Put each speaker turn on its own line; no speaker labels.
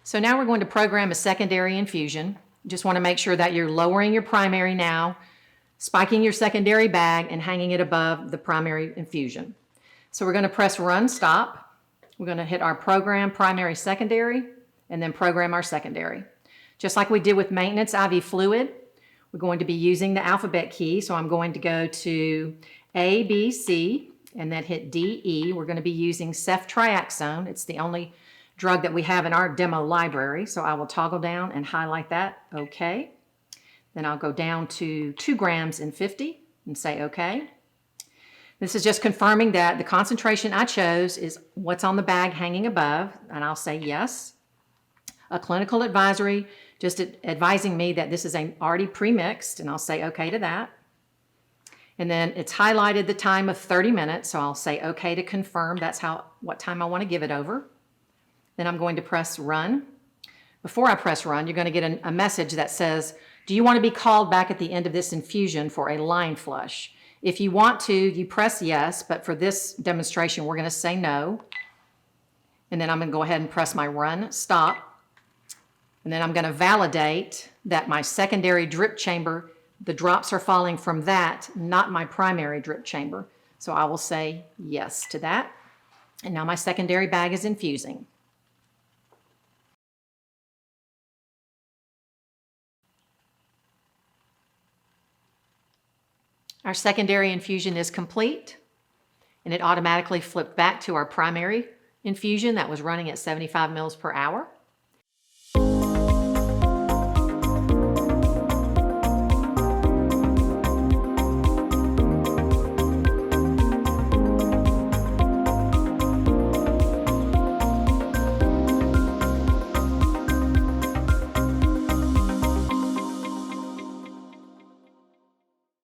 So now we're going to program a secondary infusion. Just want to make sure that you're lowering your primary now, spiking your secondary bag, and hanging it above the primary infusion. So we're going to press run stop. We're going to hit our program primary secondary and then program our secondary. Just like we did with maintenance IV fluid, we're going to be using the alphabet key. So I'm going to go to A, B, C, and then hit D, E. We're going to be using ceftriaxone. It's the only drug that we have in our demo library. So I will toggle down and highlight that, okay. Then I'll go down to 2 grams and 50 and say okay. This is just confirming that the concentration I chose is what's on the bag hanging above, and I'll say yes. A clinical advisory just advising me that this is already pre-mixed, and I'll say okay to that. And then it's highlighted the time of 30 minutes, so I'll say okay to confirm that's what time I want to give it over. Then I'm going to press run. Before I press run, you're going to get a message that says, do you want to be called back at the end of this infusion for a line flush? If you want to, you press yes, but for this demonstration, we're going to say no. And then I'm going to go ahead and press my run stop. And then I'm going to validate that my secondary drip chamber, the drops are falling from that, not my primary drip chamber. So I will say yes to that. And now my secondary bag is infusing. Our secondary infusion is complete, and it automatically flipped back to our primary infusion that was running at 75 mils per hour.